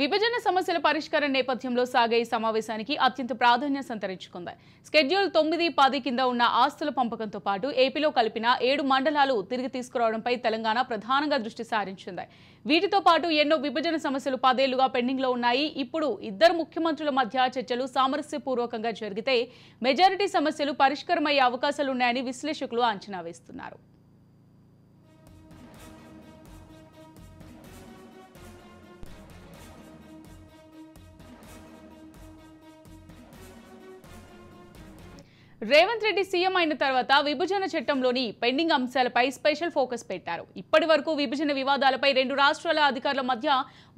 విభజన సమస్యల పరిష్కారం నేపథ్యంలో సాగే ఈ సమావేశానికి అత్యంత ప్రాధాన్యం సంతరించుకుంది. షెడ్యూల్ 9, 10 కింద ఉన్న ఆస్తుల పంపకంతో పాటు ఏపీలో కలిపిన 7 మండలాలు తిరిగి తీసుకురావడంపై తెలంగాణ ప్రధానంగా దృష్టి సారించింది. వీటితో పాటు ఎన్నో విభజన సమస్యలు 10 ఏళ్లుగా పెండింగ్ లో ఉన్నాయి. ఇప్పుడు ఇద్దరు ముఖ్యమంత్రుల మధ్య చర్చలు సామరస్యపూర్వకంగా జరిగితే మెజారిటీ సమస్యలు పరిష్కారమయ్యే అవకాశాలున్నాయని విశ్లేషకులు అంచనా వేస్తున్నారు. రేవంత్ రెడ్డి సీఎం అయిన తర్వాత విభజన చట్టంలోని పెండింగ్ అంశాలపై స్పెషల్ ఫోకస్ పెట్టారు. ఇప్పటి వరకు విభజన వివాదాలపై 2 రాష్ట్రాల అధికారుల మధ్య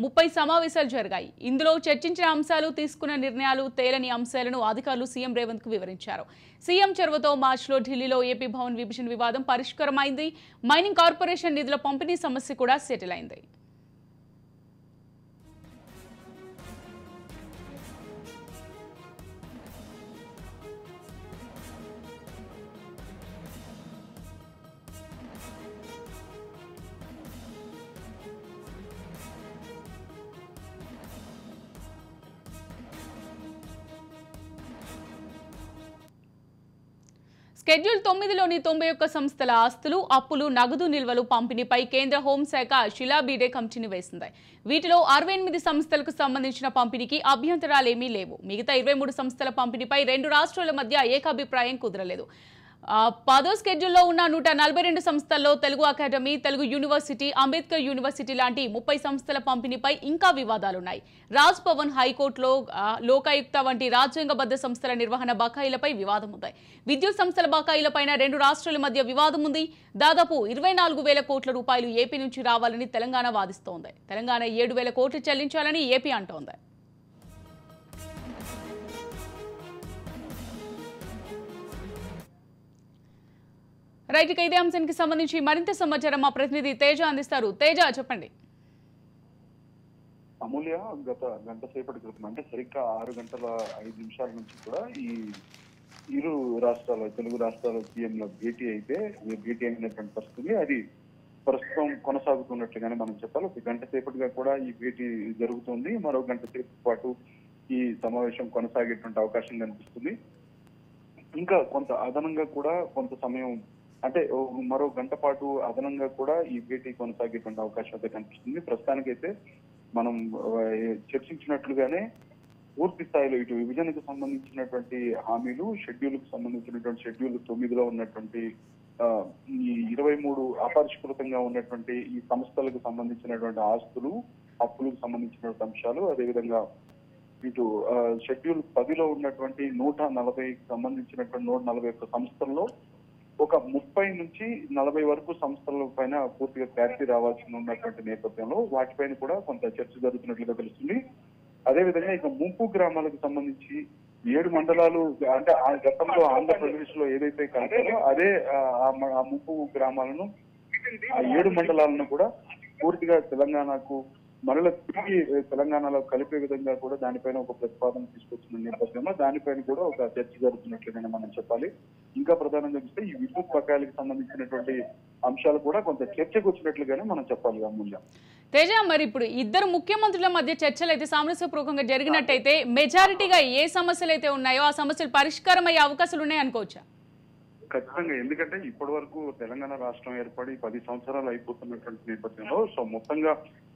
30 సమావేశాలు జరిగాయి. ఇందులో చర్చించిన అంశాలు, తీసుకున్న నిర్ణయాలు, తేలని అంశాలను అధికారులు సీఎం రేవంత్ కు వివరించారు. సీఎం చొరవతో మార్చిలో ఢిల్లీలో ఏపీ భవన్ విభజన వివాదం పరిష్కారమైంది. మైనింగ్ కార్పొరేషన్ నిధుల పంపిణీ సమస్య కూడా సెటిల్ అయింది. షెడ్యూల్ 9లోని 91 సంస్థల ఆస్తులు, అప్పులు, నగదు నిల్వలు పంపిణీపై కేంద్ర హోంశాఖ శిలాబీడే కమిటీని వేసింది. వీటిలో 68 సంస్థలకు సంబంధించిన పంపిణీకి అభ్యంతరాలేమీ లేవు. మిగతా 23 సంస్థల పంపిణీపై 2 రాష్ట్రాల మధ్య ఏకాభిప్రాయం కుదరలేదు. 10వ షెడ్యూల్లో ఉన్న 142 సంస్థల్లో Telugu academy, Telugu university, Ambedkar university లాంటి 30 సంస్థల పంపిణీపై ఇంకా వివాదాలున్నాయి. రాజ్ భవన్, హైకోర్టులో లోకాయుక్త వంటి రాజ్యాంగబద్ధ సంస్థల నిర్వహణ బకాయిలపై వివాదం ఉంది. విద్యుత్ సంస్థల బకాయిలపైన 2 రాష్ట్రాల మధ్య వివాదం ఉంది. దాదాపు 24,000 కోట్ల రూపాయలు ఏపీ నుంచి రావాలని తెలంగాణ వాదిస్తోంది. తెలంగాణ 7,000 కోట్లు చెల్లించాలని ఏపీ అంటోంది. రైట్, ఇక ఇదే అంశానికి సంబంధించి మరింత సమాచారం మా ప్రతినిధి తేజ అందిస్తారు. తేజ, చెప్పండి. అమూల్య, గత గంట సేపటి క్రితం అంటే సరిగ్గా 6:05 నుంచి కూడా ఈ ఇరు రాష్ట్రాల తెలుగు రాష్ట్రాల సీఎంల భేటీ అయినటువంటి పరిస్థితి అది ప్రస్తుతం కొనసాగుతున్నట్లుగానే మనం చెప్పాలి. ఒక గంట సేపటిగా కూడా ఈ భేటీ జరుగుతుంది. మరో గంట సేపు పాటు ఈ సమావేశం కొనసాగేటువంటి అవకాశం కనిపిస్తుంది. ఇంకా కొంత అదనంగా కూడా కొంత సమయం అంటే మరో గంట పాటు అదనంగా కూడా ఈ భేటీ కొనసాగేటువంటి అవకాశం అయితే కనిపిస్తుంది. ప్రస్తుతానికైతే మనం చర్చించినట్లుగానే పూర్తి స్థాయిలో ఇటు విభజనకు సంబంధించినటువంటి హామీలు, షెడ్యూల్కు సంబంధించినటువంటి షెడ్యూల్ 9లో ఉన్నటువంటి ఈ 23 అపరిష్కృతంగా ఉన్నటువంటి ఈ సంస్థలకు సంబంధించినటువంటి ఆస్తులు, అప్పులకు సంబంధించినటువంటి అంశాలు, అదేవిధంగా ఇటు షెడ్యూల్ 10లో ఉన్నటువంటి 140కి సంబంధించినటువంటి 141 సంస్థల్లో ఒక 30 నుంచి 40 వరకు సంస్థల పైన పూర్తిగా క్లారిటీ రావాల్సి ఉన్నటువంటి నేపథ్యంలో వాటిపైన కూడా కొంత చర్చ జరుగుతున్నట్లుగా తెలుస్తుంది. అదేవిధంగా ఇక ముంపు గ్రామాలకు సంబంధించి 7 మండలాలు అంటే ఆ గతంలో ఆంధ్రప్రదేశ్ లో ఏదైతే కలిపారో అదే ఆ ముంపు గ్రామాలను, ఆ 7 మండలాలను కూడా పూర్తిగా తెలంగాణకు మరల తిరిగి తెలంగాణలో కలిపే విధంగా కూడా దానిపైన ఒక ప్రతిపాదన తీసుకొచ్చిన నేపథ్యంలో దానిపైన కూడా ఒక చర్చ జరుగుతున్నట్లుగానే మనం చెప్పాలి. ఇంకా ప్రధానంగా చూస్తే ఈ విద్యుత్ బకాయిలకు సంబంధించినటువంటి అంశాలు కూడా కొంత చర్చకు వచ్చినట్లుగానే మనం చెప్పాలి. అమూల్య, తేజ, మరి ఇప్పుడు ఇద్దరు ముఖ్యమంత్రుల మధ్య చర్చలు అయితే సామరస్యపూర్వకంగా జరిగినట్టయితే మెజారిటీగా ఏ సమస్యలు అయితే ఉన్నాయో ఆ సమస్యలు పరిష్కారం అయ్యే అవకాశాలు ఉన్నాయి అనుకోవచ్చా? ఖచ్చితంగా. ఎందుకంటే ఇప్పటి వరకు తెలంగాణ రాష్ట్రం ఏర్పడి 10 సంవత్సరాలు అయిపోతున్నటువంటి నేపథ్యంలో మొత్తంగా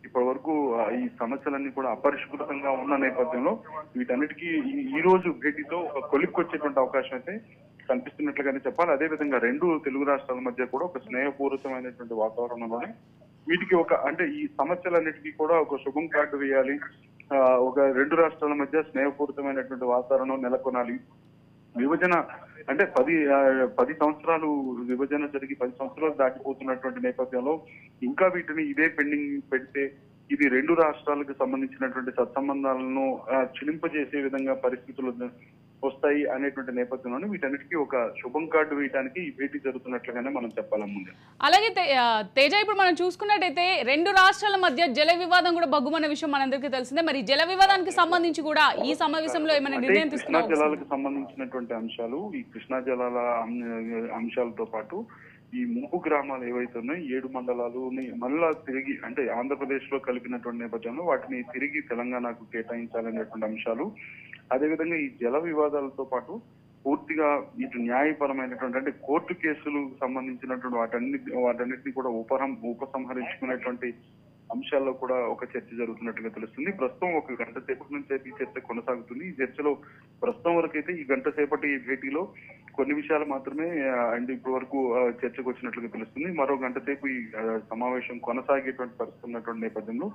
ఇప్పటి వరకు ఈ సమస్యలన్నీ కూడా అపరిష్కృతంగా ఉన్న నేపథ్యంలో వీటన్నిటికీ ఈ రోజు భేటీతో ఒక కొలిక్కొచ్చేటువంటి అవకాశం అయితే కనిపిస్తున్నట్లుగానే చెప్పాలి. అదేవిధంగా 2 తెలుగు రాష్ట్రాల మధ్య కూడా ఒక స్నేహపూరితమైనటువంటి వాతావరణంలోనే వీటికి ఒక అంటే ఈ సమస్యలన్నిటికీ కూడా ఒక శుభం కార్డు వేయాలి. ఒక 2 రాష్ట్రాల మధ్య స్నేహపూరితమైనటువంటి వాతావరణం నెలకొనాలి. విభజన అంటే 10 సంవత్సరాలు విభజన జరిగి 10 సంవత్సరాలు దాటిపోతున్నటువంటి నేపథ్యంలో ఇంకా వీటిని ఇదే పెండింగ్ పెడితే ఇది 2 రాష్ట్రాలకు సంబంధించినటువంటి సత్సంబంధాలను చిలింపజేసే విధంగా పరిస్థితులు వస్తాయి అనేటువంటి నేపథ్యంలోనే వీటన్నిటికీ ఒక శుభం కార్డు వేయడానికి ఈ భేటీ జరుగుతున్నట్లుగానే మనం చెప్పాలి. ముందు అలాగే తేజ, ఇప్పుడు మనం చూసుకున్నట్టయితే 2 రాష్ట్రాల మధ్య జల వివాదం కూడా బగ్గుమన్న విషయం మనందరికీ తెలిసిందే. మరి జల వివాదానికి సంబంధించి కూడా ఈ సమావేశంలో ఏమైనా నిర్ణయం తీసుకున్నారు? కృష్ణా జలాలకు సంబంధించినటువంటి అంశాలు, ఈ కృష్ణా జలాల అంశాలతో పాటు ఈ ముంపు గ్రామాలు ఏవైతే ఉన్నాయో 7 మండలాలుని మళ్ళా తిరిగి అంటే ఆంధ్రప్రదేశ్ లో కలిపినటువంటి నేపథ్యంలో వాటిని తిరిగి తెలంగాణకు కేటాయించాలనేటువంటి అంశాలు, అదేవిధంగా ఈ జల వివాదాలతో పాటు పూర్తిగా ఇటు న్యాయపరమైనటువంటి అంటే కోర్టు కేసులు సంబంధించినటువంటి వాటన్నిటిని కూడా ఉపసంహరించుకునేటువంటి అంశాల్లో కూడా ఒక చర్చ జరుగుతున్నట్టుగా తెలుస్తుంది. ప్రస్తుతం ఒక గంట సేపటి నుంచి అయితే ఈ చర్చ కొనసాగుతుంది. ఈ చర్చలో ప్రస్తుతం వరకు అయితే ఈ గంట సేపటి భేటీలో కొన్ని విషయాలు మాత్రమే అండ్ ఇప్పటి వరకు చర్చకు వచ్చినట్లుగా తెలుస్తుంది. మరో గంట సేపు ఈ సమావేశం కొనసాగేటువంటి పరిస్థితి ఉన్నటువంటి నేపథ్యంలో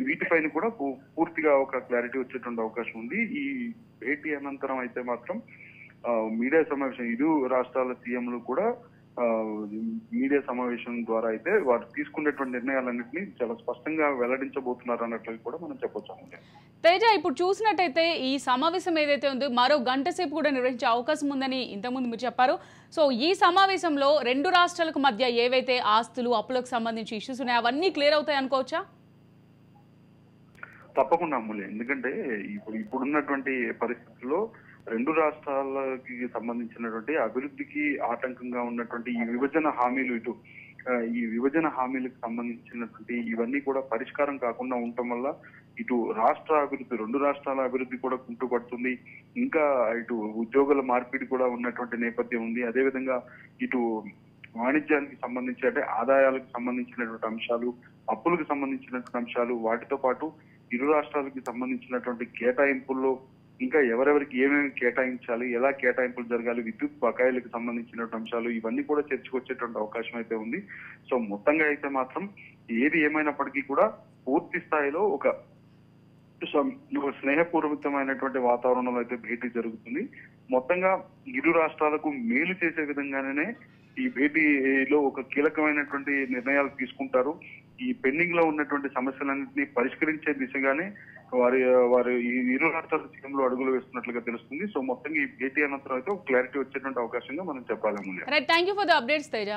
వీటిపైన కూడా పూర్తిగా ఒక క్లారిటీ వచ్చేటువంటి అవకాశం ఉంది. ఈ భేటీ అనంతరం అయితే మాత్రం మీడియా సమావేశం ఇరు రాష్ట్రాల సీఎంలు కూడా మీడియా సమావేశం ద్వారా అయితే వారు తీసుకునేటువంటి నిర్ణయాలన్నింటినీ చాలా స్పష్టంగా వెల్లడించబోతున్నారు అన్నట్లు కూడా మనం చెప్పొచ్చు. తేజ, ఇప్పుడు చూసినట్టయితే ఈ సమావేశం ఏదైతే ఉందో మరో గంట సేపు కూడా నిర్వహించే అవకాశం ఉందని ఇంతకుముందు మీరు చెప్పారు. సో ఈ సమావేశంలో రెండు రాష్ట్రాలకు మధ్య ఏవైతే ఆస్తులు అప్పులకు సంబంధించి ఇష్యూస్ ఉన్నాయో అవన్నీ క్లియర్ అవుతాయి అనుకోవచ్చా? తప్పకుండా అమ్ములే, ఎందుకంటే ఇప్పుడున్నటువంటి పరిస్థితుల్లో రెండు రాష్ట్రాలకి సంబంధించినటువంటి అభివృద్ధికి ఆటంకంగా ఉన్నటువంటి ఈ విభజన హామీలకు సంబంధించినటువంటి ఇవన్నీ కూడా పరిష్కారం కాకుండా ఉండటం వల్ల ఇటు రాష్ట్ర అభివృద్ధి, రెండు రాష్ట్రాల అభివృద్ధి కూడా కుంటుపడుతుంది. ఇంకా ఇటు ఉద్యోగుల మార్పిడి కూడా ఉన్నటువంటి నేపథ్యం ఉంది. అదేవిధంగా ఇటు వాణిజ్యానికి సంబంధించి అంటే ఆదాయాలకు సంబంధించినటువంటి అంశాలు, అప్పులకు సంబంధించినటువంటి అంశాలు, వాటితో పాటు ఇరు రాష్ట్రాలకు సంబంధించినటువంటి కేటాయింపుల్లో ఇంకా ఎవరెవరికి ఏమేమి కేటాయించాలి, ఎలా కేటాయింపులు జరగాలి, విద్యుత్ బకాయిలకు సంబంధించినటువంటి అంశాలు ఇవన్నీ కూడా చర్చకు వచ్చేటువంటి అవకాశం అయితే ఉంది. సో మొత్తంగా అయితే మాత్రం ఏది ఏమైనప్పటికీ కూడా పూర్తి స్థాయిలో ఒక స్నేహపూర్వకమైనటువంటి వాతావరణంలో అయితే భేటీ జరుగుతుంది. మొత్తంగా ఇరు రాష్ట్రాలకు మేలు చేసే విధంగానే ఈ భేటీలో ఒక కీలకమైనటువంటి నిర్ణయాలు తీసుకుంటారు. ఈ పెండింగ్ లో ఉన్నటువంటి సమస్యలన్నింటినీ పరిష్కరించే దిశగానే వారు ఈ ఇరు రాష్ట్రాల సీఎంలో అడుగులు వేస్తున్నట్లుగా తెలుస్తుంది. సో మొత్తంగా ఈ భేటీ అనంతరం అయితే ఒక క్లారిటీ వచ్చేటువంటి అవకాశంగా మనం చెప్పాలి. Thank you for the updates Teja.